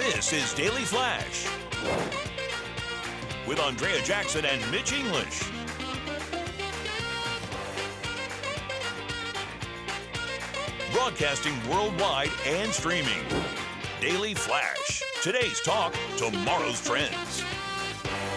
This is Daily Flash with Andrea Jackson and Mitch English. Broadcasting worldwide and streaming. Daily Flash. Today's talk, tomorrow's trends.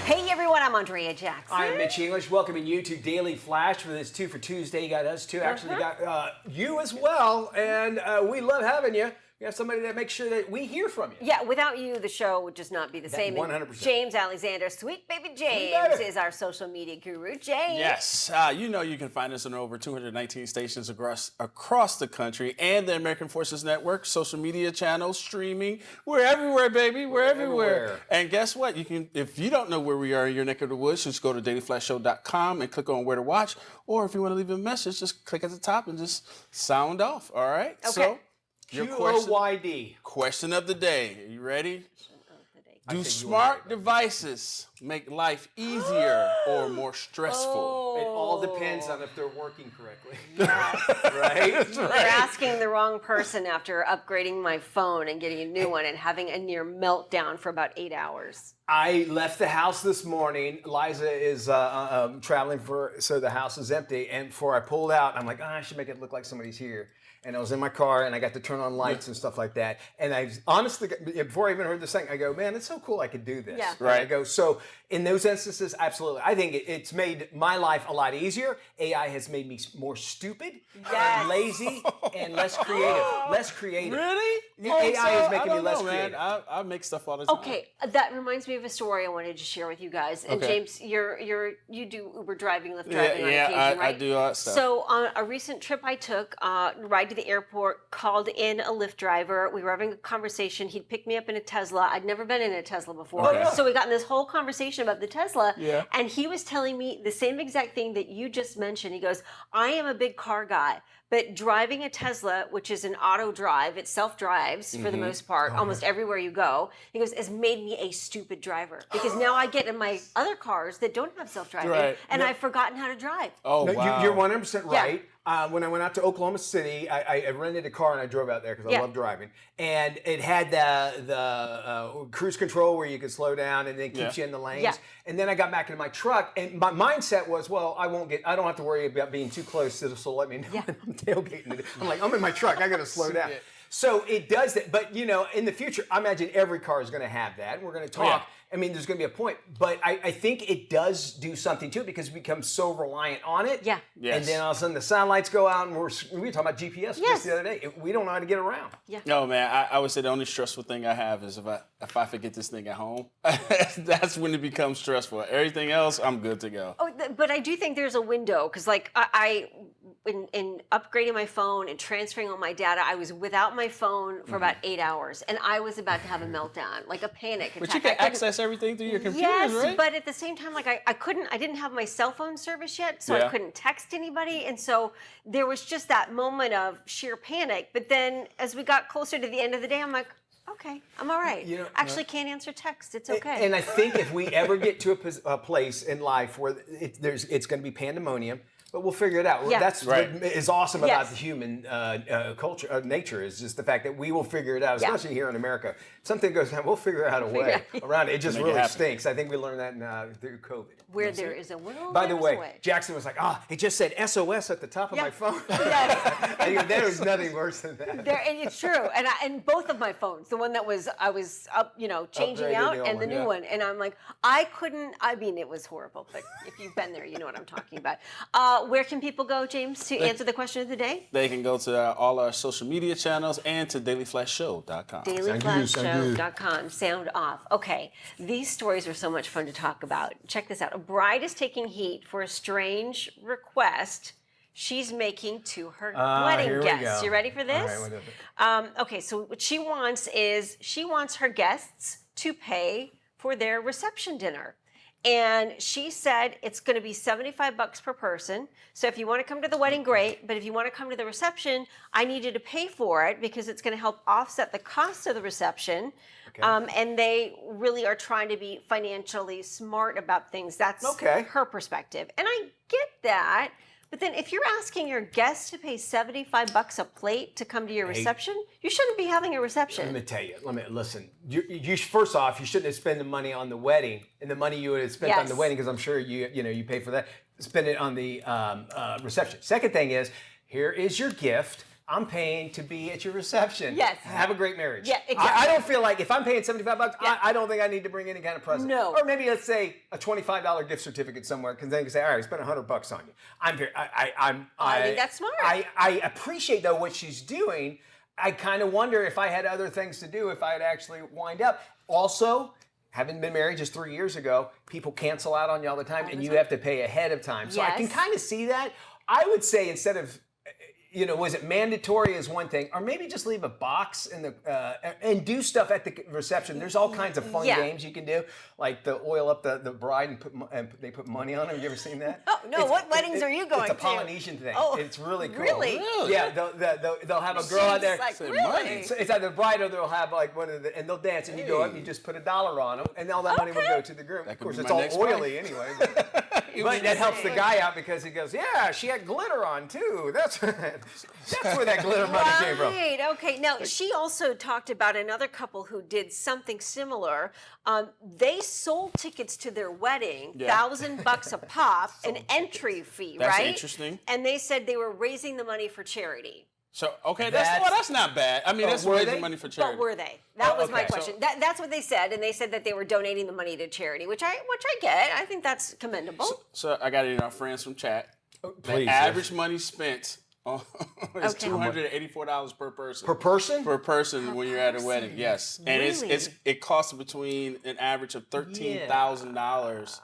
Hey everyone, I'm Andrea Jackson. I'm Mitch English, welcoming you to Daily Flash for this 2 for Tuesday. You got us too. Actually, we got you as well, and we love having you. We have somebody that makes sure that we hear from you. Yeah, without you, the show would just not be the same. 100%. James Alexander, Sweet Baby James, is our social media guru. James. Yes, you know you can find us on over 219 stations across the country and the American Forces Network, social media channels, streaming. We're everywhere, baby. We're everywhere. And guess what? You can, if you don't know where we are in your neck of the woods, just go to dailyflashshow.com and click on where to watch. Or if you want to leave a message, just click at the top and just sound off. All right. Okay. So, your QOYD. question of the day. Are you ready? Do smart devices make life easier or more stressful? It all depends on if they're working correctly. Right? Right? You're asking the wrong person after upgrading my phone and getting a new one and having a near meltdown for about 8 hours. I left the house this morning. Liza is traveling so the house is empty. And before I pulled out, I'm like, I should make it look like somebody's here. And I was in my car, and I got to turn on lights and stuff like that. And I honestly, before I even heard this thing, I go, man, it's so cool I could do this. Yeah. And I go, so in those instances, absolutely. I think it's made my life a lot easier. AI has made me more stupid, and lazy, and less creative. Really? AI is making me less man. creative. I make stuff all the time. Okay, that reminds me of a story I wanted to share with you guys. And Okay. James, you do Uber driving, Lyft driving on Yeah, occasion, right? I do all that stuff. So on a recent trip I took, ride to the airport, called in a Lyft driver. We were having a conversation. He'd picked me up in a Tesla. I'd never been in a Tesla before. Okay. So we got in this whole conversation about the Tesla. Yeah. And he was telling me the same exact thing that you just mentioned. He goes, I am a big car guy, but driving a Tesla, which is an auto drive, it self-drives for the most part, almost everywhere you go, he goes, has made me a stupid driver. Because now I get in my other cars that don't have self-driving, Right. and I've forgotten how to drive. Oh, No, wow. you're 100% Yeah. right. When I went out to Oklahoma City, I rented a car and I drove out there because I love driving. And it had the cruise control where you could slow down and then keeps you in the lanes. Yeah. And then I got back into my truck, and my mindset was, well, I don't have to worry about being too close to this. So let me know when I'm tailgating it. I'm like, I'm in my truck. I got to slow down. So it does that. But, in the future, I imagine every car is going to have that. And we're going to talk. Yeah. I mean, there's going to be a point. But I think it does do something, too, because we become so reliant on it. Yeah. Yes. And then all of a sudden the satellites go out, and we were talking about GPS Yes. just the other day. We don't know how to get around. Yeah. No, man, I would say the only stressful thing I have is if I forget this thing at home, that's when it becomes stressful. Everything else, I'm good to go. Oh, but I do think there's a window because, like, in upgrading my phone and transferring all my data, I was without my phone for about 8 hours, and I was about to have a meltdown, like a panic attack. But you can access everything through your computer, Yes, right? but at the same time, like I didn't have my cell phone service yet, so I Yeah. couldn't text anybody, and so there was just that moment of sheer panic. But then, as we got closer to the end of the day, I'm like, okay, I'm all right. Actually, can't answer text. It's okay. And I think if we ever get to a place in life where it's going to be pandemonium, but we'll figure it out. Yeah. That's Right. what is awesome about Yes. the human culture, nature, is just the fact that we will figure it out, Yeah. especially here in America. Something goes down, we'll figure out a way around it. It just Make it really happen. stinks. I think we learned that through COVID. Where there is a will, By the there is a way, Jackson was like, it just said SOS at the top of Yeah. my phone. Yes. I go, there is nothing worse than that. And it's true, and both of my phones, the one that I was up, changing Upgraded, out, the old and the one, new yeah. one, and I'm like, I mean, it was horrible. But if you've been there, you know what I'm talking about. Where can people go, James, to answer the question of the day? They can go to all our social media channels and to dailyflashshow.com. Dailyflashshow.com. Sound off. Okay, these stories are so much fun to talk about. Check this out. A bride is taking heat for a strange request she's making to her wedding here we guests. go. You ready for this? All right, what is it? Okay, so what she wants is she wants her guests to pay for their reception dinner. And she said it's going to be $75 per person. So if you want to come to the wedding, great. But if you want to come to the reception, I need you to pay for it because it's going to help offset the cost of the reception. Okay. And they really are trying to be financially smart about things. That's Okay. her perspective. And I get that. But then if you're asking your guests to pay $75 a plate to come to your reception, you shouldn't be having a reception. Let me tell you. Listen. You first off, you shouldn't have spent the money on the wedding and the money you would have spent on the Yes. wedding, because I'm sure you pay for that. Spend it on the reception. Second thing is, here is your gift. I'm paying to be at your reception. Yes. Have a great marriage. Yeah, exactly. I don't feel like if I'm paying $75, Yeah. I don't think I need to bring any kind of present. No. Or maybe let's say a $25 gift certificate somewhere, because then you can say, all right, I spent $100 on you. I think that's smart. I appreciate though what she's doing. I kind of wonder if I had other things to do, if I'd actually wind up. Also, having been married just 3 years ago, people cancel out on you all the time, and you have to pay ahead of time. So I can Yes. kind of see that. I would say instead of, was it mandatory is one thing, or maybe just leave a box in the and do stuff at the reception. There's all kinds of fun Yeah. games you can do, like the oil up the bride and they put money on them. You ever seen that? Oh, no, what weddings are you going It's a to? Polynesian thing. Oh, It's really cool. really? Really? Yeah, they'll have a girl out there. She's like, Say really? money. It's either the bride or they'll have like one of the, and they'll dance, and you go up and you just put $1 on them, and all that money will Okay. go to the groom. That Of could course, be it's my all next oily anyway. But that helps the guy out because he goes, yeah, she had glitter on too. That's where that glitter money came from. Right. Okay. Now she also talked about another couple who did something similar. They sold tickets to their wedding, Yeah. $1,000 a pop, an entry fee, That's right? interesting. And they said they were raising the money for charity. So okay, That's- that's not bad. I mean, that's were raising they? money for charity. But were they? That was my okay. question. That's what they said, and they said that they were donating the money to charity, which I get. I think that's commendable. So I got it in our friends from chat. Please, The average money spent is Okay. $284 per person. Per person? Per person when you're at a wedding, yes. And Really? it costs between an average of $13,000.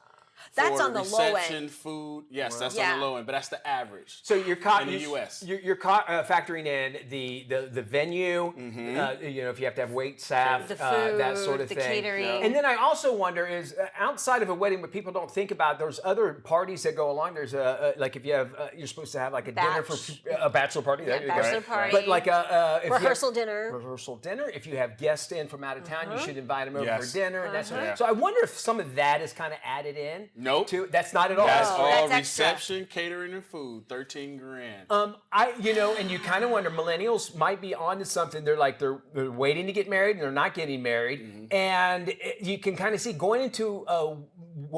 That's for on the low reception, end. food. Yes, that's Yeah. on the low end, but that's the average. So you're In the US. You're factoring in the venue. If you have to have wait staff, The that food, sort of the thing. catering. And then I also wonder is outside of a wedding, what people don't think about. There's other parties that go along. There's like if you have you're supposed to have like a dinner for a bachelor party. There you go. bachelor party. But like if you have- Rehearsal dinner. rehearsal dinner. If you have guests in from out of town, you should invite them over Yes. for dinner. And that sort of. Yeah. So I wonder if some of that is kind of added in. Nope. That's not at all. That's Oh, all that's extra. reception, catering, and food. $13,000. And you kind of wonder, millennials might be onto something. They're waiting to get married and they're not getting married, and you can kind of see going into a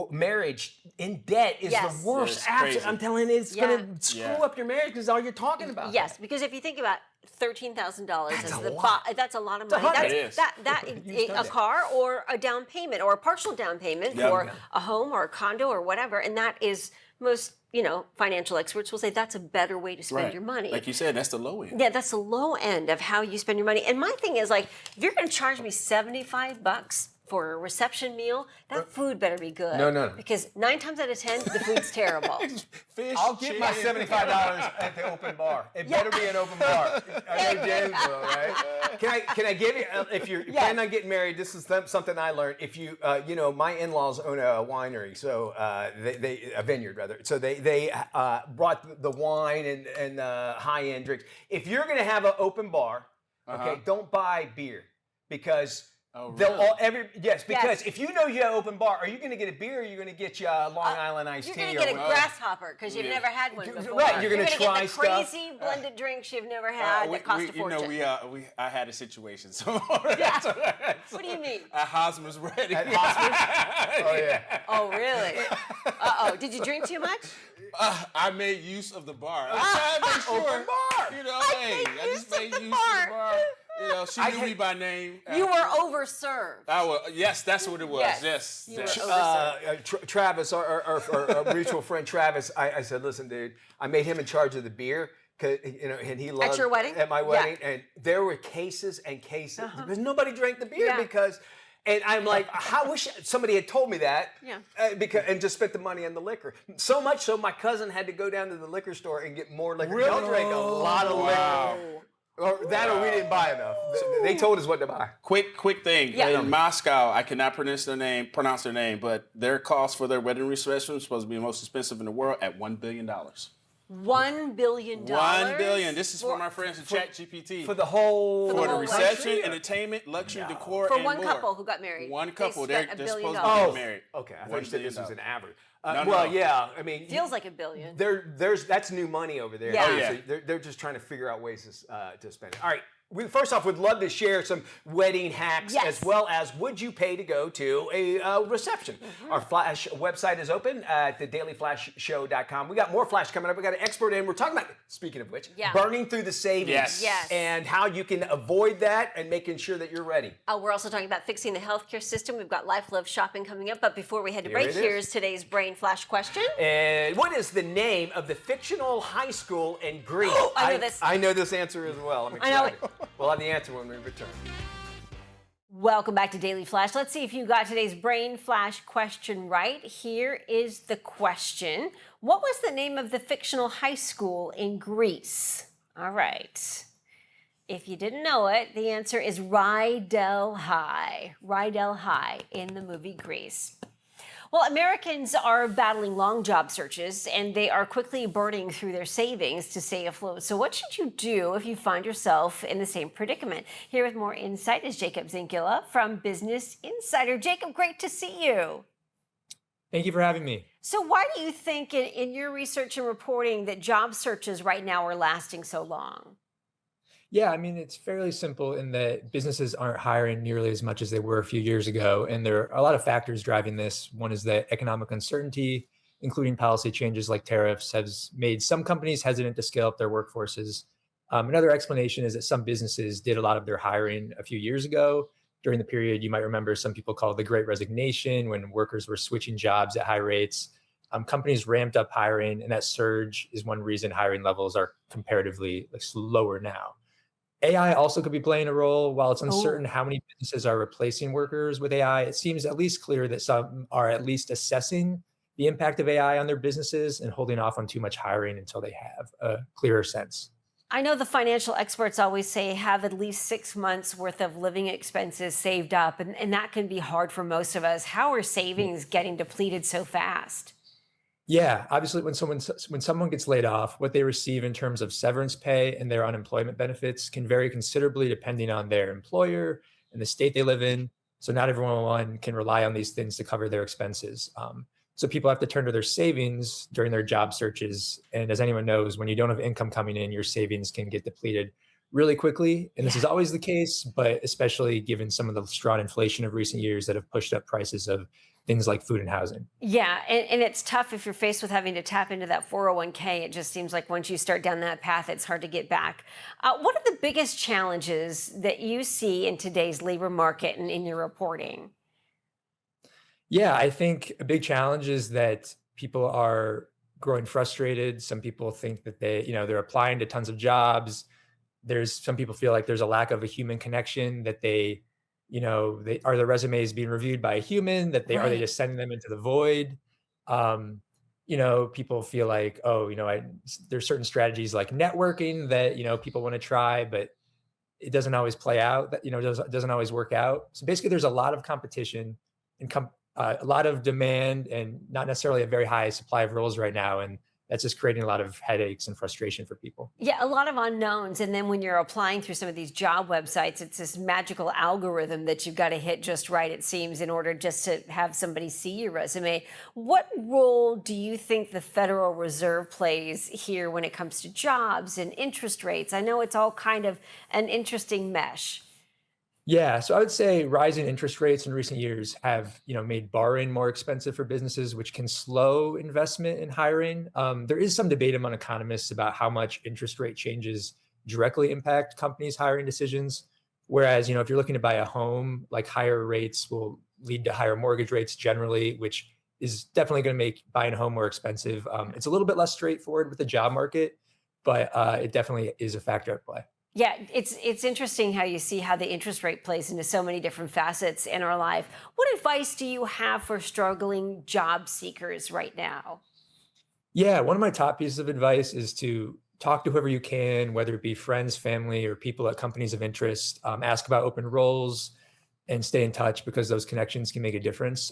marriage in debt is Yes. the worst. It's crazy. I'm telling you, it's going Yeah. to screw Yeah. up your marriage because all you're talking about. Yes, because if you think about $13,000 That's is a the lot. that's a lot of a money. hundred. That's, It is. that You've done a it. car or a down payment or a partial down payment Yep. for a home or a condo or whatever, and that is most financial experts will say that's a better way to spend Right. your money. Like you said, that's the low end. Yeah, that's the low end of how you spend your money. And my thing is like, if you're going to charge me $75 for a reception meal, that food better be good. No. Because 9 times out of 10, the food's terrible. Fish, I'll get my chicken. $75 at the open bar. It better be an open bar. I know James will, right? Can I give you? If you're planning on getting married, this is something I learned. If you, my in-laws own a winery, so they a vineyard rather. So they brought the wine and high-end drinks. If you're going to have an open bar, okay, don't buy beer because. Oh, They'll really? all because Yes. if you know you have open bar, are you going to get a beer or are you going to get you a Long Island iced You're tea? going to get a or grasshopper because you've Yeah. never had one before. Right, you're gonna get try the stuff. crazy blended drinks you've never had that cost a fortune. I had a situation. So What do you mean? At Hosmer's wedding. At Hosmer's? Oh yeah. Oh, really? Uh-oh. Did you drink too much? I made use of the bar. I was trying to make sure. Open bar. I just made use of the bar. She knew me by name. You were overserved. Yes, that's what it was. Yes. Yes. You were yes. Travis, our mutual friend Travis, I said, listen, dude, I made him in charge of the beer. And he loved your wedding? At my Yeah. wedding, and there were cases and cases because nobody drank the beer Yeah. because. And I'm like, I wish somebody had told me that. Yeah. And just spent the money on the liquor. So much so, my cousin had to go down to the liquor store and get more liquor. Really? Y'all drank a lot of Wow. liquor. Or that, or we didn't buy enough. They told us what to buy. Quick thing. Yeah. In Moscow, I cannot pronounce their name, but their cost for their wedding reception is supposed to be the most expensive in the world at $1 billion. $1 billion. $1 billion. This is for my friends at ChatGPT. For the whole For For the whole reception, country? entertainment, luxury decor, For and one more. couple who got married. One They couple. spent They're $1 billion. supposed to Oh, get married. okay. I $1 thought you said this billion. was an average. No, well, no. yeah. I mean, Feels like $1 billion. there's that's new money over there. Yeah. Oh, yeah. So they're just trying to figure out ways to spend it. All right. We first off would love to share some wedding hacks, Yes. as well as would you pay to go to a reception? Our Flash website is open at thedailyflashshow.com. We got more Flash coming up. We got an expert in. We're talking about, speaking of which, Yeah. burning through the savings. Yes. And how you can avoid that and making sure that you're ready. We're also talking about fixing the healthcare system. We've got Life Love Shopping coming up. But before we head to Here break, it is. here's today's Brain Flash question. And what is the name of the fictional high school in Greece? I know this. I know this answer as well. I'm I know excited. We'll have the answer when we return. Welcome back to Daily Flash. Let's see if you got today's Brain Flash question right. Here is the question. What was the name of the fictional high school in Greece? All right. If you didn't know it, the answer is Rydell High. Rydell High in the movie Grease. Well, Americans are battling long job searches, and they are quickly burning through their savings to stay afloat. So what should you do if you find yourself in the same predicament? Here with more insight is Jacob Zinkila from Business Insider. Jacob, great to see you. Thank you for having me. So why do you think in your research and reporting that job searches right now are lasting so long? Yeah, I mean, it's fairly simple in that businesses aren't hiring nearly as much as they were a few years ago. And there are a lot of factors driving this. One is that economic uncertainty, including policy changes like tariffs, has made some companies hesitant to scale up their workforces. Another explanation is that some businesses did a lot of their hiring a few years ago. During the period, you might remember some people call it the Great Resignation, when workers were switching jobs at high rates. Companies ramped up hiring, and that surge is one reason hiring levels are comparatively slower now. AI also could be playing a role. While it's uncertain how many businesses are replacing workers with AI, it seems at least clear that some are at least assessing the impact of AI on their businesses and holding off on too much hiring until they have a clearer sense. I know the financial experts always say have at least 6 months worth of living expenses saved up, and that can be hard for most of us. How are savings getting depleted so fast? Yeah, obviously, when someone gets laid off, what they receive in terms of severance pay and their unemployment benefits can vary considerably depending on their employer and the state they live in. So not everyone can rely on these things to cover their expenses. So people have to turn to their savings during their job searches. And as anyone knows, when you don't have income coming in, your savings can get depleted really quickly. And this is always the case, but especially given some of the strong inflation of recent years that have pushed up prices of things like food and housing. Yeah, and it's tough if you're faced with having to tap into that 401k. It just seems like once you start down that path, it's hard to get back. What are the biggest challenges that you see in today's labor market and in your reporting? Yeah, I think a big challenge is that people are growing frustrated. Some people think that they're applying to tons of jobs. Some people feel like there's a lack of a human connection, that are the resumes being reviewed by a human, are they Right. just sending them into the void? People feel like, there's certain strategies like networking that, people want to try, but it doesn't always play out, doesn't always work out. So basically there's a lot of competition and a lot of demand and not necessarily a very high supply of roles right now. And that's just creating a lot of headaches and frustration for people. Yeah, a lot of unknowns. And then when you're applying through some of these job websites, it's this magical algorithm that you've got to hit just right, it seems, in order just to have somebody see your resume. What role do you think the Federal Reserve plays here when it comes to jobs and interest rates? I know it's all kind of an interesting mesh. Yeah, so I would say rising interest rates in recent years have, made borrowing more expensive for businesses, which can slow investment in hiring. There is some debate among economists about how much interest rate changes directly impact companies' hiring decisions. Whereas, if you're looking to buy a home, like higher rates will lead to higher mortgage rates generally, which is definitely going to make buying a home more expensive. It's a little bit less straightforward with the job market, but it definitely is a factor at play. Yeah, it's interesting how you see how the interest rate plays into so many different facets in our life. What advice do you have for struggling job seekers right now? Yeah, one of my top pieces of advice is to talk to whoever you can, whether it be friends, family, or people at companies of interest. Ask about open roles and stay in touch because those connections can make a difference.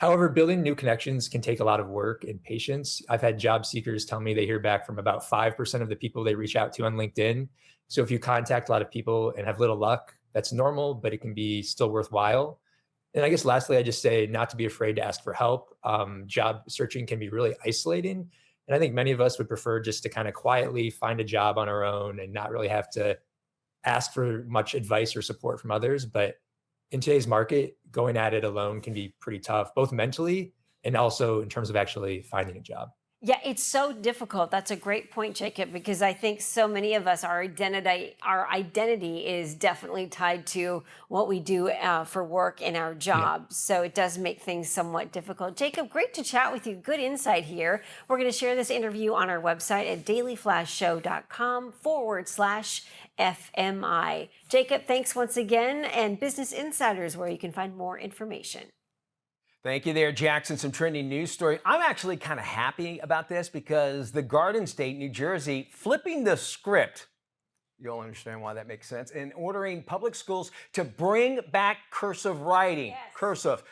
However, building new connections can take a lot of work and patience. I've had job seekers tell me they hear back from about 5% of the people they reach out to on LinkedIn. So if you contact a lot of people and have little luck, that's normal, but it can be still worthwhile. And I guess lastly, I just say not to be afraid to ask for help. Job searching can be really isolating. And I think many of us would prefer just to kind of quietly find a job on our own and not really have to ask for much advice or support from others. But in today's market, going at it alone can be pretty tough, both mentally and also in terms of actually finding a job. Yeah, it's so difficult. That's a great point, Jacob, because I think so many of us, our identity is definitely tied to what we do for work and our jobs. So it does make things somewhat difficult. Jacob, great to chat with you. Good insight here. We're going to share this interview on our website at dailyflashshow.com/FMI. Jacob, thanks once again, and Business Insiders, where you can find more information. Thank you there, Jackson. Some trending news story. I'm actually kind of happy about this because the Garden State, New Jersey, flipping the script. You'll understand why that makes sense. And ordering public schools to bring back cursive writing. Yes. Cursive.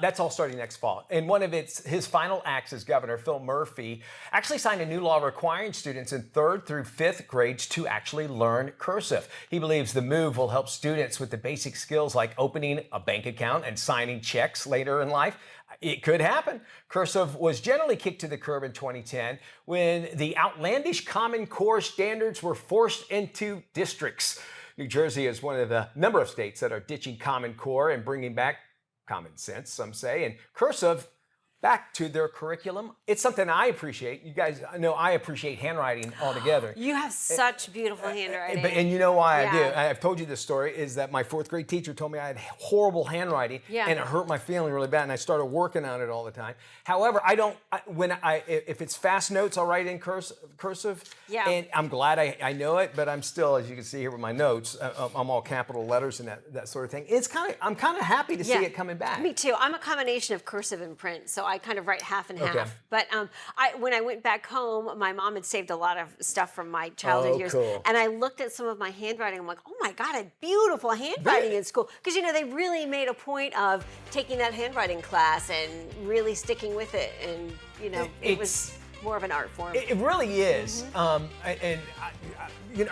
That's all starting next fall. And one of his final acts as governor, Phil Murphy, actually signed a new law requiring students in 3rd through 5th grades to actually learn cursive. He believes the move will help students with the basic skills like opening a bank account and signing checks later in life. It could happen. Cursive was generally kicked to the curb in 2010 when the outlandish Common Core standards were forced into districts. New Jersey is one of the number of states that are ditching Common Core and bringing back common sense, some say, and cursive back to their curriculum. It's something I appreciate. You guys know I appreciate handwriting altogether. You have such beautiful handwriting. And you know why I do. Yeah. I've told you this story, is that my 4th grade teacher told me I had horrible handwriting, Yeah. and it hurt my feeling really bad, and I started working on it all the time. However, if it's fast notes, I'll write in cursive. Yeah. And I'm glad I know it, but I'm still, as you can see here with my notes, I'm all capital letters and that sort of thing. I'm kind of happy to see it coming back. Me too. I'm a combination of cursive and print, so I kind of write half and half. Okay. But when I went back home, my mom had saved a lot of stuff from my childhood years, cool. and I looked at some of my handwriting. I'm like, oh my God, I had beautiful handwriting in school, because they really made a point of taking that handwriting class and really sticking with it, and it was more of an art form. It really is. I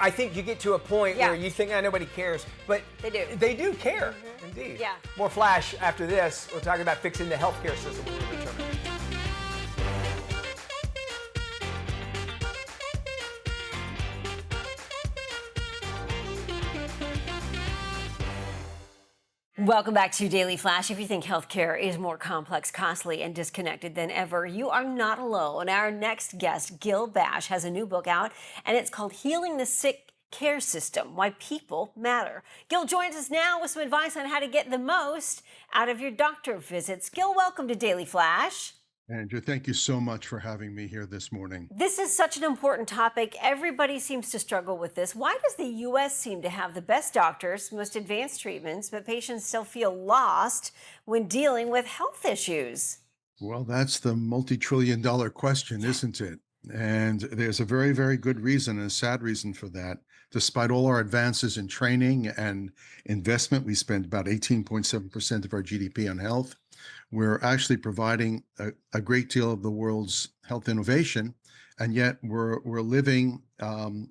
think you get to a point where you think, nobody cares, but They do. They do care, indeed. Yeah. More Flash after this. We're talking about fixing the healthcare system. When we return. Welcome back to Daily Flash. If you think healthcare is more complex, costly, and disconnected than ever, you are not alone. Our next guest, Gil Bash, has a new book out, and it's called Healing the Sick Care System, Why People Matter. Gil joins us now with some advice on how to get the most out of your doctor visits. Gil, welcome to Daily Flash. Andrew, thank you so much for having me here this morning. This is such an important topic. Everybody seems to struggle with this. Why does the U.S. seem to have the best doctors, most advanced treatments, but patients still feel lost when dealing with health issues? Well, that's the multi-trillion-dollar question, isn't it? And there's a very, very good reason and a sad reason for that. Despite all our advances in training and investment, we spend about 18.7% of our GDP on health. We're actually providing a great deal of the world's health innovation, and yet we're living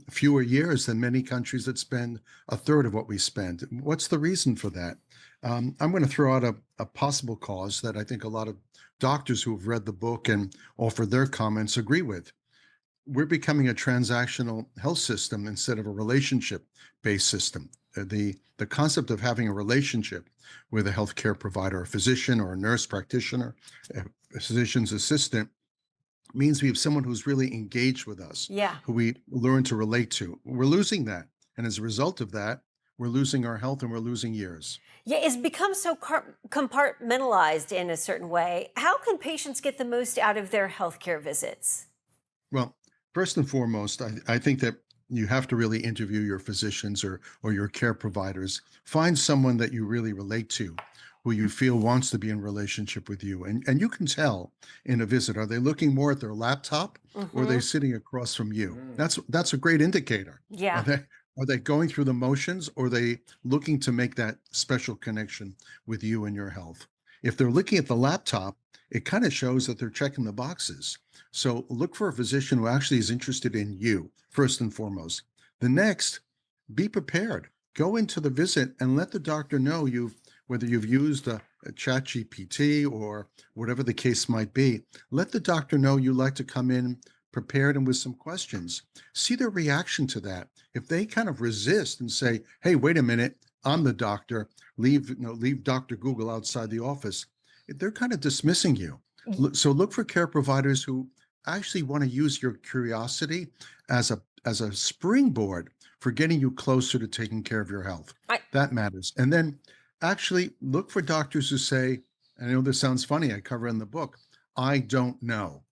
fewer years than many countries that spend a third of what we spend. What's the reason for that? I'm going to throw out a possible cause that I think a lot of doctors who have read the book and offered their comments agree with. We're becoming a transactional health system instead of a relationship-based system. The concept of having a relationship with a healthcare provider, a physician or a nurse practitioner, a physician's assistant, means we have someone who's really engaged with us, who we learn to relate to. We're losing that. And as a result of that, we're losing our health and we're losing years. Yeah, it's become so compartmentalized in a certain way. How can patients get the most out of their healthcare visits? Well, first and foremost, I think that you have to really interview your physicians or your care providers. Find someone that you really relate to, who you feel wants to be in relationship with you. And you can tell in a visit, are they looking more at their laptop or are they sitting across from you? That's a great indicator. Yeah. Are they going through the motions, or are they looking to make that special connection with you and your health? If they're looking at the laptop, it kind of shows that they're checking the boxes. So look for a physician who actually is interested in you, first and foremost. The next, be prepared. Go into the visit and let the doctor know whether you've used a ChatGPT or whatever the case might be. Let the doctor know you like to come in prepared and with some questions. See their reaction to that. If they kind of resist and say, hey, wait a minute, I'm the doctor, leave Dr. Google outside the office, they're kind of dismissing you. So look for care providers who actually want to use your curiosity as a springboard for getting you closer to taking care of your health. That matters. And then actually look for doctors who say, I know this sounds funny, I cover in the book, I don't know.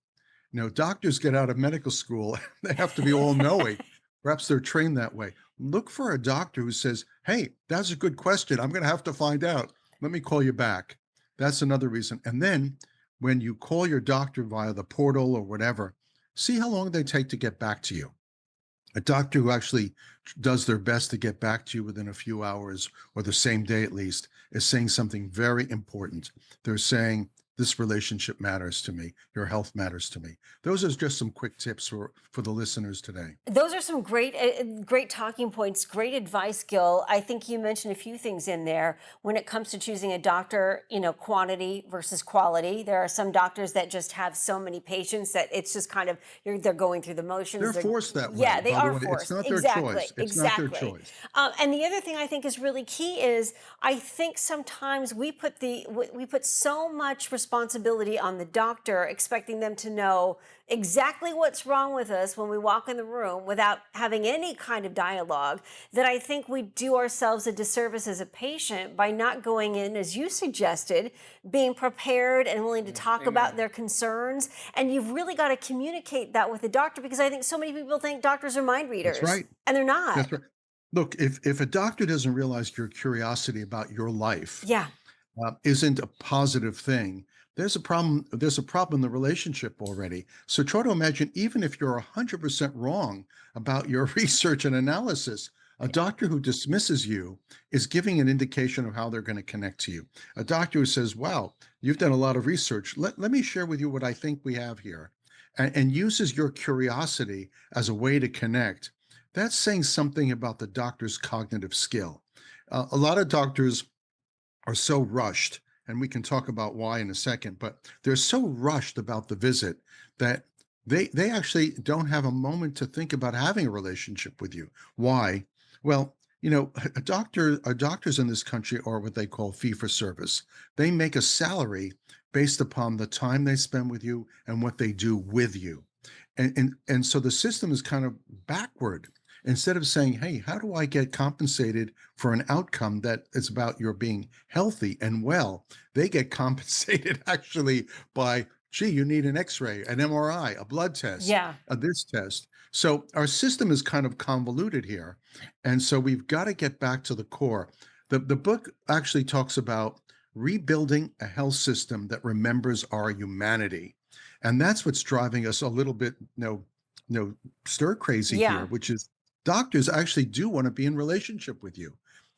Doctors get out of medical school, they have to be all knowing. Perhaps they're trained that way. Look for a doctor who says, hey, that's a good question. I'm going to have to find out. Let me call you back. That's another reason. And then when you call your doctor via the portal or whatever, see how long they take to get back to you. A doctor who actually does their best to get back to you within a few hours or the same day at least is saying something very important. They're saying, this relationship matters to me. Your health matters to me. Those are just some quick tips for the listeners today. Those are some great talking points, great advice, Gil. I think you mentioned a few things in there when it comes to choosing a doctor, quantity versus quality. There are some doctors that just have so many patients that it's just kind of, they're going through the motions. They're forced that way. Yeah, they are forced. It's not their choice. It's not their choice. And the other thing I think is really key is I think sometimes we put so much responsibility on the doctor, expecting them to know exactly what's wrong with us when we walk in the room without having any kind of dialogue, that I think we do ourselves a disservice as a patient by not going in, as you suggested, being prepared and willing to talk about their concerns. And you've really got to communicate that with the doctor, because I think so many people think doctors are mind readers. That's right. And they're not. That's right. Look, if a doctor doesn't realize your curiosity about your life isn't a positive thing, there's a problem. There's a problem in the relationship already. So try to imagine, even if you're 100% wrong about your research and analysis, a doctor who dismisses you is giving an indication of how they're going to connect to you. A doctor who says, wow, you've done a lot of research. Let me share with you what I think we have here, and uses your curiosity as a way to connect. That's saying something about the doctor's cognitive skill. A lot of doctors are so rushed, and we can talk about why in a second, but they're so rushed about the visit that they actually don't have a moment to think about having a relationship with you. Why? Well, doctors in this country are what they call fee for service. They make a salary based upon the time they spend with you and what they do with you. And so the system is kind of backward. Instead of saying, hey, how do I get compensated for an outcome that is about your being healthy and well, they get compensated actually by, gee, you need an X-ray, an MRI, a blood test, this test. So our system is kind of convoluted here. And so we've got to get back to the core. The book actually talks about rebuilding a health system that remembers our humanity. And that's what's driving us a little bit, stir crazy here, which is doctors actually do want to be in relationship with you.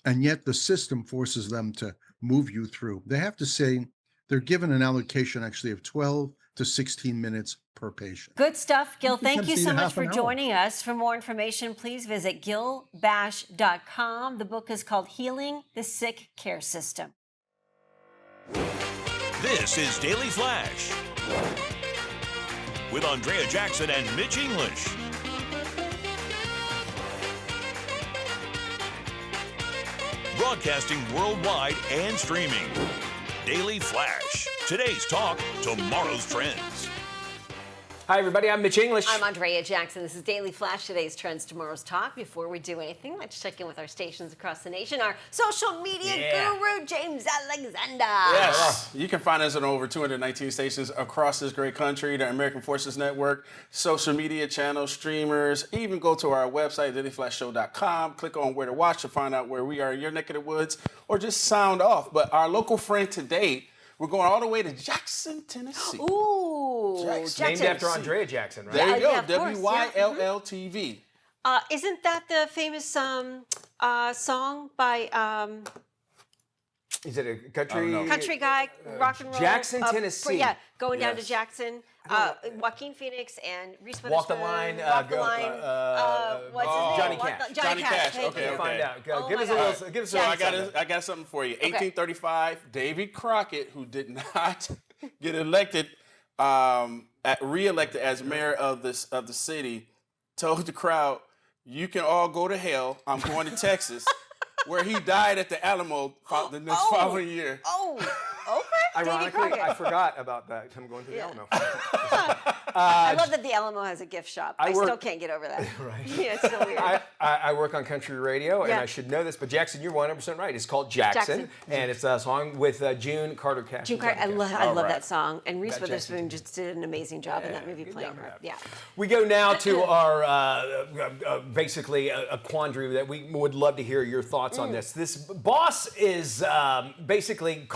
And yet the system forces them to move you through. They have to say they're given an allocation actually of 12 to 16 minutes per patient. Good stuff, Gil. Thank you so much for joining us. For more information, please visit gilbash.com. The book is called Healing the Sick Care System. This is Daily Flash with Andrea Jackson and Mitch English. Broadcasting worldwide and streaming. Daily Flash. Today's talk, tomorrow's trends. Hi, everybody. I'm Mitch English. I'm Andrea Jackson. This is Daily Flash, today's trends, tomorrow's talk. Before we do anything, let's check in with our stations across the nation. Our social media guru, James Alexander. Yes, you can find us on over 219 stations across this great country, the American Forces Network, social media channels, streamers. Even go to our website, dailyflashshow.com. Click on where to watch to find out where we are in your neck of the woods, or just sound off. But our local friend today, we're going all the way to Jackson, Tennessee. Ooh, Jackson. Named after Andrea Jackson, right? There you go, Yeah, of course, WYLL-TV. Isn't that the famous song by Is it a country? know. Country guy, rock and roll. Jackson, Tennessee. Yeah, going down to Yes. Jackson. Joaquin Phoenix and Reese Witherspoon. Walk the Line. Walk the line. What's his name? Johnny Walk Cash. the- Johnny Cash. Thank Okay, you. okay. Find out. Oh Give my us a God. little. Give us So a I little. got something for you. 1835, Davy Crockett, who did not get elected, re-elected as mayor of the city, told the crowd, "You can all go to hell. I'm going to Texas," where he died at the Alamo the next following year. Oh, okay. Davy Ironically, Crockett. I forgot about that. I'm going to the Alamo. I love that the Alamo has a gift shop. I work- still can't get over that. Right. Yeah, it's so weird. I work on country radio, and Yeah. I should know this, but Jackson, you're 100% right. It's called Jackson, Jackson. and it's a song with June Carter Cash. June and Carter, Johnny Cash. I love right. that song. And Reese Got Jackson Witherspoon just did an amazing job in that movie good playing job, her. yeah. Yeah. We go now to our basically a quandary that we would love to hear your thoughts on this. This boss is basically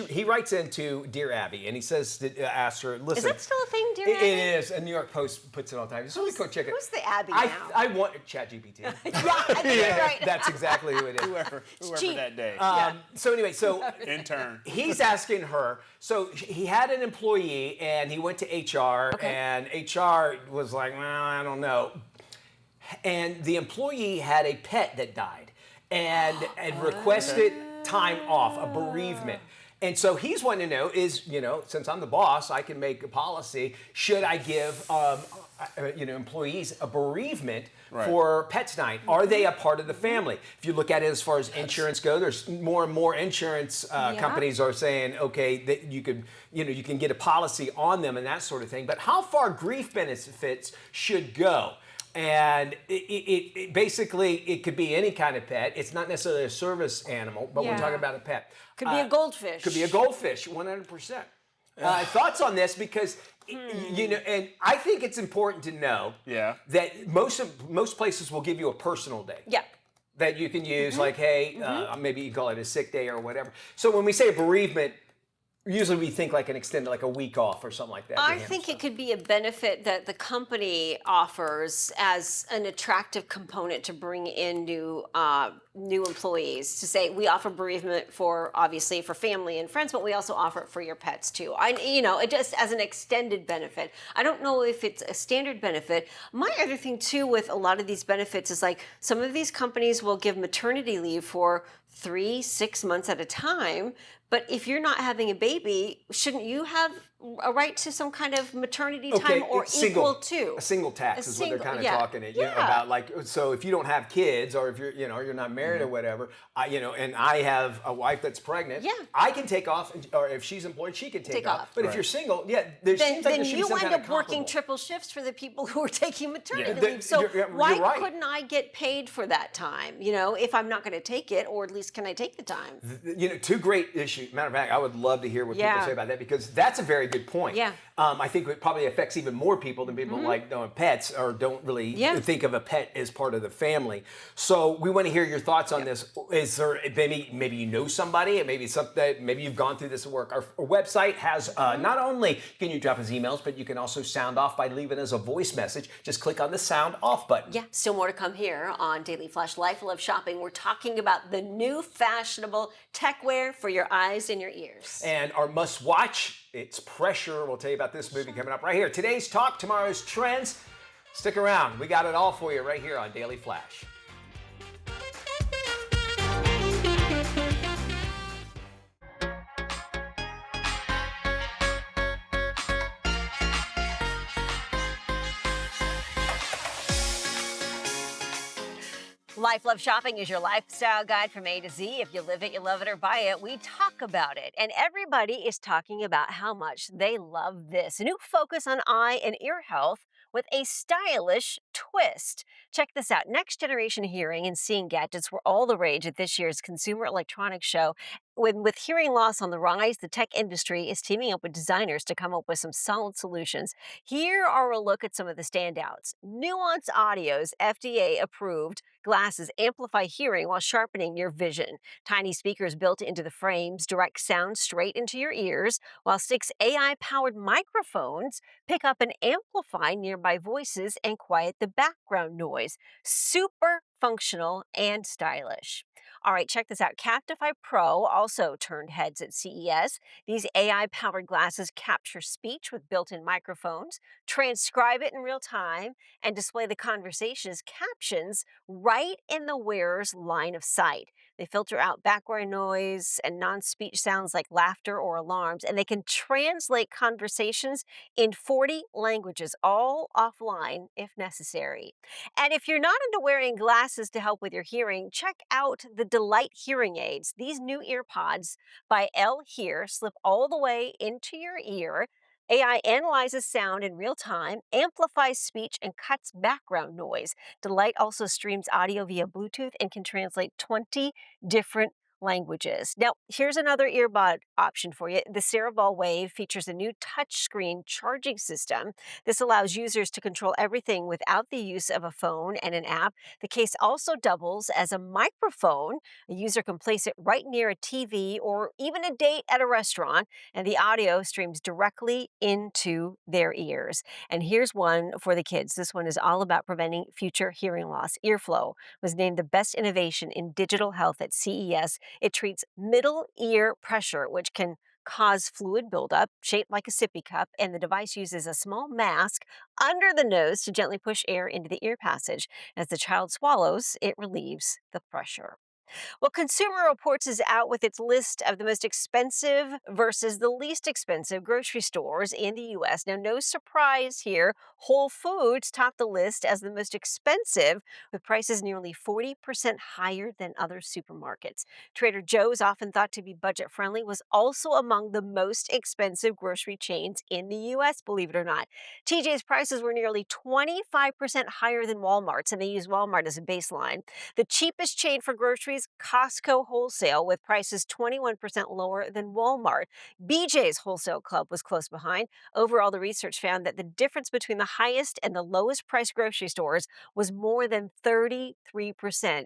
he writes into Dear Abby, and he says to ask her, listen. Is that still a thing, Dear It Abby? is. And New York Post puts it all the time. So we go check it. Who's the Abby I, now? I want ChatGPT. Yeah, I think you're right. That's exactly who it is. Whoever cheap. that day. So anyway, so Intern. he's asking her. So he had an employee, and he went to HR, Okay. and HR was like, well, I don't know. And the employee had a pet that died, and requested time off, a bereavement. And so he's wanting to know is, since I'm the boss, I can make a policy. Should I give, employees a bereavement for pets dying? Are they a part of the family? If you look at it as far as insurance go, there's more and more insurance companies are saying, okay, that you could, you can get a policy on them and that sort of thing. But how far grief benefits should go? And it basically, it could be any kind of pet. It's not necessarily a service animal, but we're Yeah. talking about a pet. Could be a goldfish. Could be a goldfish, 100%. Thoughts on this? Because, and I think it's important to know that most places will give you a personal day. Yeah. That you can use, like, hey, maybe you call it a sick day or whatever. So when we say a bereavement, usually we think like an extended, like a week off or something like that. I think it could be a benefit that the company offers as an attractive component to bring in new employees. To say we offer bereavement obviously for family and friends, but we also offer it for your pets too. It just as an extended benefit. I don't know if it's a standard benefit. My other thing too with a lot of these benefits is like some of these companies will give maternity leave for 3-6 months at a time. But if you're not having a baby, shouldn't you have a right to some kind of maternity time or it's equal to? a single tax is what they're kind of talking about. Like, so if you don't have kids or if you're not married or whatever, and I have a wife that's pregnant, I can take off, or if she's employed, she can take off. But if you're single, there seems like there should be you some end kind of up working comparable. triple shifts for the people who are taking maternity Yeah. leave. So You're why right. couldn't I get paid for that time? If I'm not going to take it, or at least can I take the time? Two great issues. Matter of fact, I would love to hear what people say about that because that's a very good point. Yeah. I think it probably affects even more people than people like pets or don't really think of a pet as part of the family. So we want to hear your thoughts on this. Is there maybe you know somebody, and maybe you've gone through this at work. Our website has not only can you drop us emails, but you can also sound off by leaving us a voice message. Just click on the sound off button. Yeah, still more to come here on Daily Flash Life Love Shopping. We're talking about the new fashionable tech wear for your eyes and your ears. And our must watch, it's Pressure. We'll tell you about this movie coming up right here. Today's talk, tomorrow's trends. Stick around. We got it all for you right here on Daily Flash. Life Love Shopping is your lifestyle guide from A to Z. If you live it, you love it, or buy it, we talk about it. And everybody is talking about how much they love this. A new focus on eye and ear health with a stylish twist. Check this out. Next generation hearing and seeing gadgets were all the rage at this year's Consumer Electronics Show. With hearing loss on the rise, the tech industry is teaming up with designers to come up with some solid solutions. Here are a look at some of the standouts. Nuance Audio's FDA-approved glasses amplify hearing while sharpening your vision. Tiny speakers built into the frames direct sound straight into your ears, while Stic's AI-powered microphones pick up and amplify nearby voices and quiet the background noise. Super functional and stylish. All right, check this out. Captify Pro also turned heads at CES. These AI powered glasses capture speech with built in microphones, transcribe it in real time, and display the conversation's captions right in the wearer's line of sight. They filter out background noise and non speech sounds like laughter or alarms, and they can translate conversations in 40 languages, all offline if necessary. And if you're not into wearing glasses to help with your hearing, check out the Delight hearing aids. These new ear pods by L Hear slip all the way into your ear. AI analyzes sound in real time, amplifies speech, and cuts background noise. Delight also streams audio via Bluetooth and can translate 20 different languages. Now, here's another earbud option for you. The Cerebral Wave features a new touchscreen charging system. This allows users to control everything without the use of a phone and an app. The case also doubles as a microphone. A user can place it right near a TV or even a date at a restaurant, and the audio streams directly into their ears. And here's one for the kids. This one is all about preventing future hearing loss. Earflow was named the best innovation in digital health at CES. It treats middle ear pressure, which can cause fluid buildup shaped like a sippy cup, and the device uses a small mask under the nose to gently push air into the ear passage. As the child swallows, it relieves the pressure. Well, Consumer Reports is out with its list of the most expensive versus the least expensive grocery stores in the U.S. Now, no surprise here, Whole Foods topped the list as the most expensive, with prices nearly 40% higher than other supermarkets. Trader Joe's, often thought to be budget-friendly, was also among the most expensive grocery chains in the U.S., believe it or not. TJ's prices were nearly 25% higher than Walmart's, and they use Walmart as a baseline. The cheapest chain for groceries, Costco Wholesale, with prices 21% lower than Walmart. BJ's Wholesale Club was close behind. Overall, the research found that the difference between the highest and the lowest priced grocery stores was more than 33%.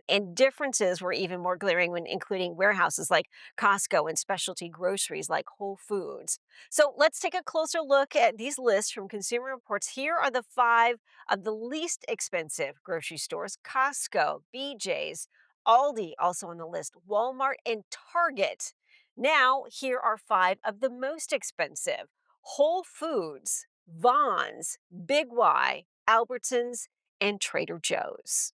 And differences were even more glaring when including warehouses like Costco and specialty groceries like Whole Foods. So let's take a closer look at these lists from Consumer Reports. Here are the 5 of the least expensive grocery stores: Costco, BJ's, Aldi also on the list, Walmart, and Target. Now, here are 5 of the most expensive: Whole Foods, Vons, Big Y, Albertsons, and Trader Joe's.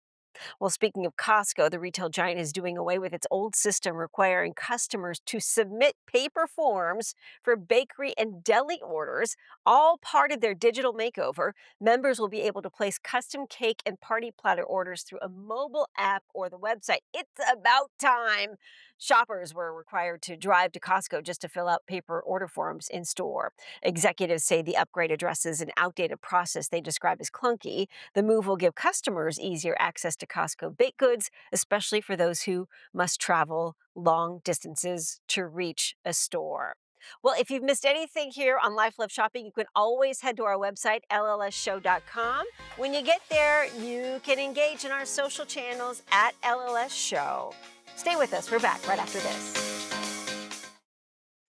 Well, speaking of Costco, the retail giant is doing away with its old system requiring customers to submit paper forms for bakery and deli orders, all part of their digital makeover. Members will be able to place custom cake and party platter orders through a mobile app or the website. It's about time. Shoppers were required to drive to Costco just to fill out paper order forms in store. Executives say the upgrade addresses an outdated process they describe as clunky. The move will give customers easier access to Costco baked goods, especially for those who must travel long distances to reach a store. Well, if you've missed anything here on Life Love Shopping, you can always head to our website, llsshow.com. When you get there, you can engage in our social channels at LLS Show. Stay with us. We're back right after this.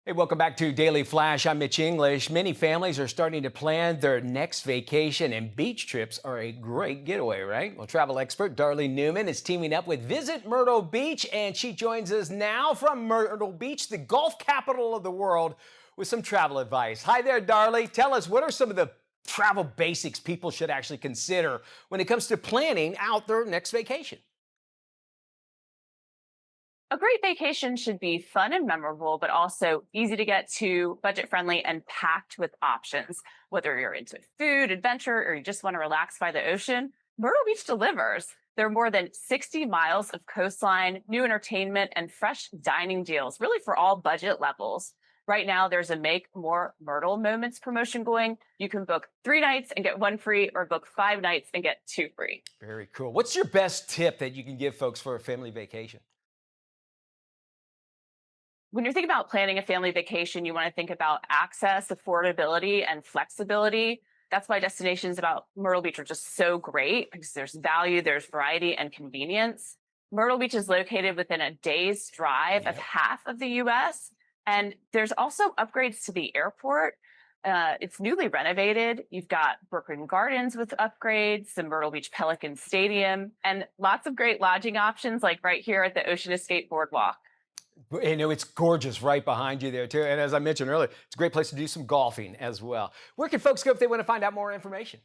Hey, welcome back to Daily Flash. I'm Mitch English. Many families are starting to plan their next vacation, and beach trips are a great getaway, right? Well, travel expert Darlene Newman is teaming up with Visit Myrtle Beach, and she joins us now from Myrtle Beach, the Gulf capital of the world, with some travel advice. Hi there, Darlene. Tell us, what are some of the travel basics people should actually consider when it comes to planning out their next vacation? A great vacation should be fun and memorable, but also easy to get to, budget-friendly, and packed with options. Whether you're into food, adventure, or you just want to relax by the ocean, Myrtle Beach delivers. There are more than 60 miles of coastline, new entertainment, and fresh dining deals, really for all budget levels. Right now, there's a Make More Myrtle Moments promotion going. You can book 3 nights and get 1 free, or book 5 nights and get 2 free. Very cool. What's your best tip that you can give folks for a family vacation? When you're thinking about planning a family vacation, you want to think about access, affordability, and flexibility. That's why destinations about Myrtle Beach are just so great, because there's value, there's variety, and convenience. Myrtle Beach is located within a day's drive of half of the U.S., and there's also upgrades to the airport. It's newly renovated. You've got Brooklyn Gardens with upgrades, the Myrtle Beach Pelican Stadium, and lots of great lodging options like right here at the Ocean Escape Boardwalk. You know, it's gorgeous right behind you there, too. And as I mentioned earlier, it's a great place to do some golfing as well. Where can folks go if they want to find out more information?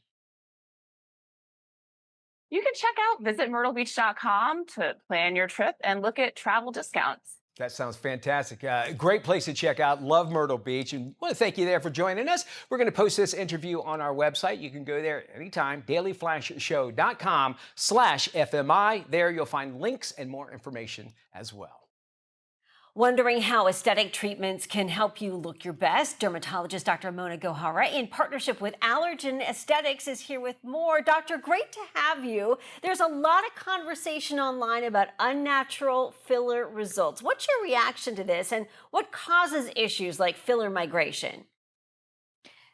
You can check out visitmyrtlebeach.com to plan your trip and look at travel discounts. That sounds fantastic. Great place to check out. Love Myrtle Beach. And want to thank you there for joining us. We're going to post this interview on our website. You can go there anytime, dailyflashshow.com/FMI. There you'll find links and more information as well. Wondering how aesthetic treatments can help you look your best? Dermatologist Dr. Mona Gohara, in partnership with Allergen Aesthetics, is here with more. Doctor, great to have you. There's a lot of conversation online about unnatural filler results. What's your reaction to this, and what causes issues like filler migration?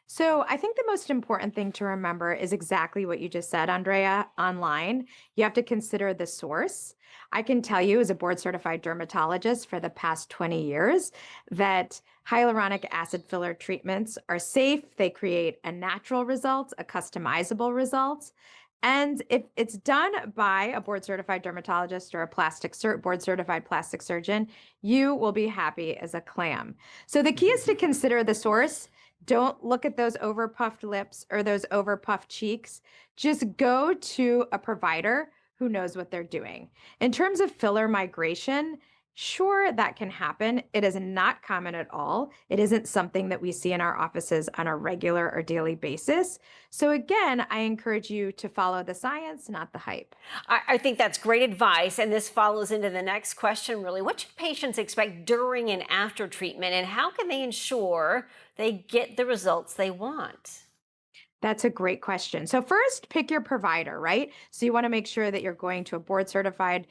So I think the most important thing to remember is exactly what you just said, Andrea. Online, you have to consider the source. I can tell you as a board certified dermatologist for the past 20 years that hyaluronic acid filler treatments are safe. They create a natural result, a customizable result. And if it's done by a board certified dermatologist or a board certified plastic surgeon, you will be happy as a clam. So the key is to consider the source. Don't look at those overpuffed lips or those overpuffed cheeks. Just go to a provider who knows what they're doing. In terms of filler migration, sure, that can happen. It is not common at all. It isn't something that we see in our offices on a regular or daily basis. So again, I encourage you to follow the science, not the hype. I think that's great advice, and this follows into the next question, really. What should patients expect during and after treatment, and how can they ensure they get the results they want? That's a great question. So first, pick your provider, right? So you want to make sure that you're going to a board certified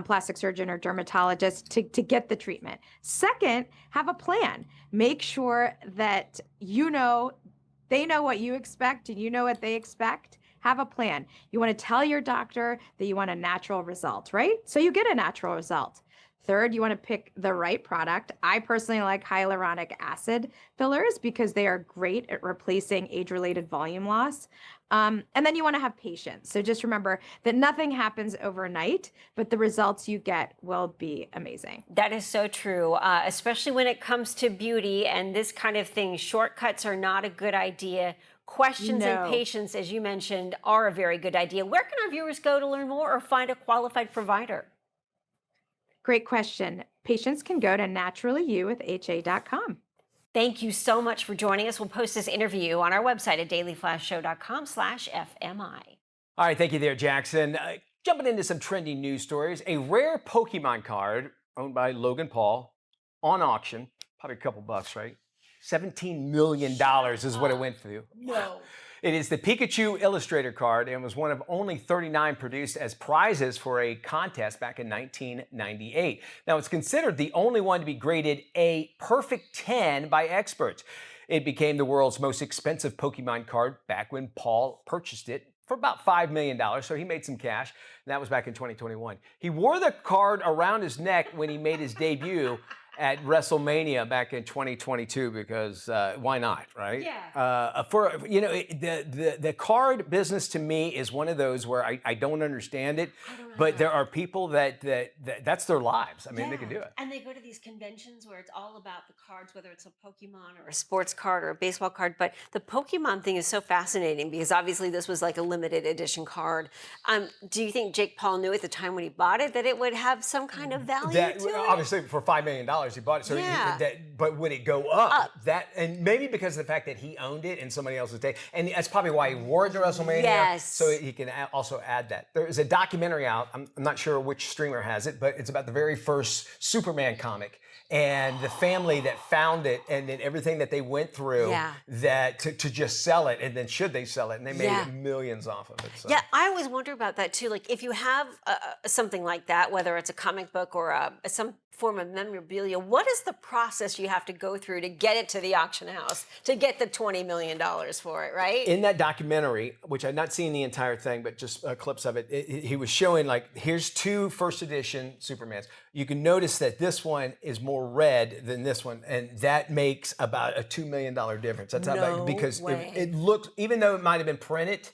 plastic surgeon or dermatologist to get the treatment. Second, have a plan. Make sure that they know what you expect and you know what they expect. Have a plan. You want to tell your doctor that you want a natural result, right? So you get a natural result. Third, you want to pick the right product. I personally like hyaluronic acid fillers because they are great at replacing age-related volume loss. And then you want to have patience. So just remember that nothing happens overnight, but the results you get will be amazing. That is so true, especially when it comes to beauty and this kind of thing. Shortcuts are not a good idea. Questions and patience, as you mentioned, are a very good idea. Where can our viewers go to learn more or find a qualified provider? Great question. Patients can go to naturallyyou.ha.com. Thank you so much for joining us. We'll post this interview on our website at dailyflashshow.com/FMI. All right, thank you there, Jackson. Jumping into some trending news stories. A rare Pokemon card owned by Logan Paul on auction, probably a couple bucks, right? $17 million is what it went through. No. It is the Pikachu Illustrator card and was one of only 39 produced as prizes for a contest back in 1998. Now, it's considered the only one to be graded a perfect 10 by experts. It became the world's most expensive Pokemon card back when Paul purchased it for about $5 million, so he made some cash, and that was back in 2021. He wore the card around his neck when he made his debut at WrestleMania back in 2022 because why not, right? Yeah. The card business to me is one of those where I don't understand it, but there are people that's their lives. I mean, they can do it. And they go to these conventions where it's all about the cards, whether it's a Pokemon or a sports card or a baseball card. But the Pokemon thing is so fascinating because obviously this was like a limited edition card. Do you think Jake Paul knew at the time when he bought it that it would have some kind of value to it? Obviously, for $5 million. He bought it, so but would it go up? That, and maybe because of the fact that he owned it and somebody else was taking, and that's probably why he wore it to WrestleMania. Yes. So he can also add that. There is a documentary out. I'm not sure which streamer has it, but it's about the very first Superman comic and the family that found it, and then everything that they went through that to just sell it, and then should they sell it, and they made millions off of it. So. Yeah, I always wonder about that too. Like if you have something like that, whether it's a comic book or form of memorabilia. What is the process you have to go through to get it to the auction house, to get the $20 million for it, right? In that documentary, which I've not seen the entire thing, but just clips of it, he was showing like, here's 2 first edition Supermans. You can notice that this one is more red than this one, and that makes about a $2 million difference. That's how No because way. it looked, even though it might have been printed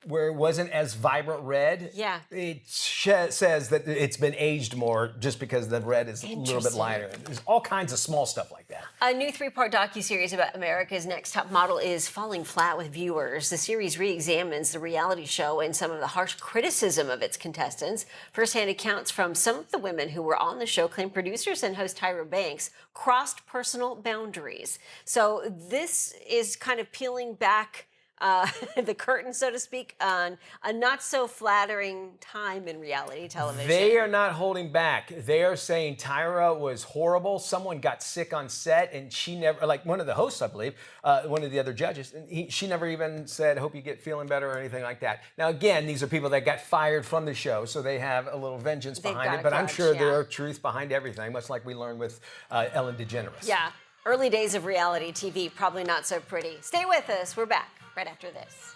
where it wasn't as vibrant red, Yeah. it says that it's been aged more just because the red is a little bit Interesting. lighter. There's all kinds of small stuff like that. A new 3-part docuseries about America's Next Top Model is falling flat with viewers. The series re-examines the reality show and some of the harsh criticism of its contestants. First-hand accounts from some of the women who were on the show claim producers and host Tyra Banks crossed personal boundaries. So this is kind of peeling back the curtain, so to speak, on a not so flattering time in reality television. They are not holding back. They are saying Tyra was horrible. Someone got sick on set, and she never, like one of the hosts, I believe, one of the other judges, and she never even said, "Hope you get feeling better" or anything like that. Now, again, these are people that got fired from the show, so they have a little vengeance They've behind got it. a But I'm grudge, sure yeah. there are truth behind everything, much like we learned with Ellen DeGeneres. Yeah, early days of reality TV, probably not so pretty. Stay with us. We're back right after this.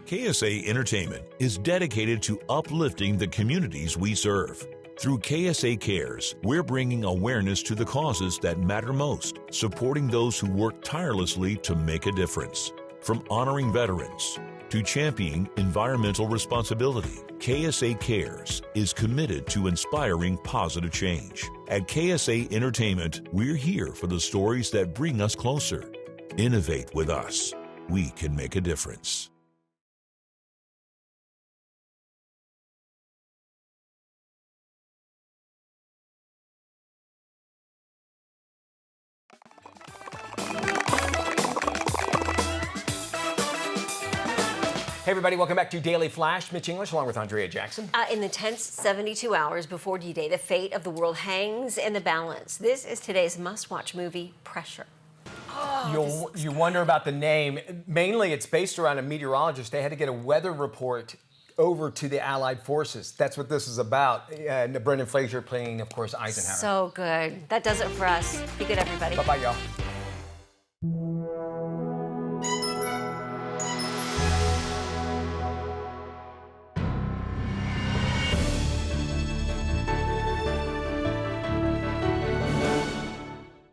KSA Entertainment is dedicated to uplifting the communities we serve. Through KSA Cares, we're bringing awareness to the causes that matter most, supporting those who work tirelessly to make a difference. From honoring veterans to championing environmental responsibility, KSA Cares is committed to inspiring positive change. At KSA Entertainment, we're here for the stories that bring us closer. Innovate with us. We can make a difference. Hey, everybody, welcome back to Daily Flash. Mitch English along with Andrea Jackson. In the tense 72 hours before D-Day, the fate of the world hangs in the balance. This is today's must-watch movie, Pressure. You wonder about the name. Mainly, it's based around a meteorologist. They had to get a weather report over to the Allied forces. That's what this is about. And Brendan Fraser playing, of course, Eisenhower. So good. That does it for us. Be good, everybody. Bye-bye, y'all.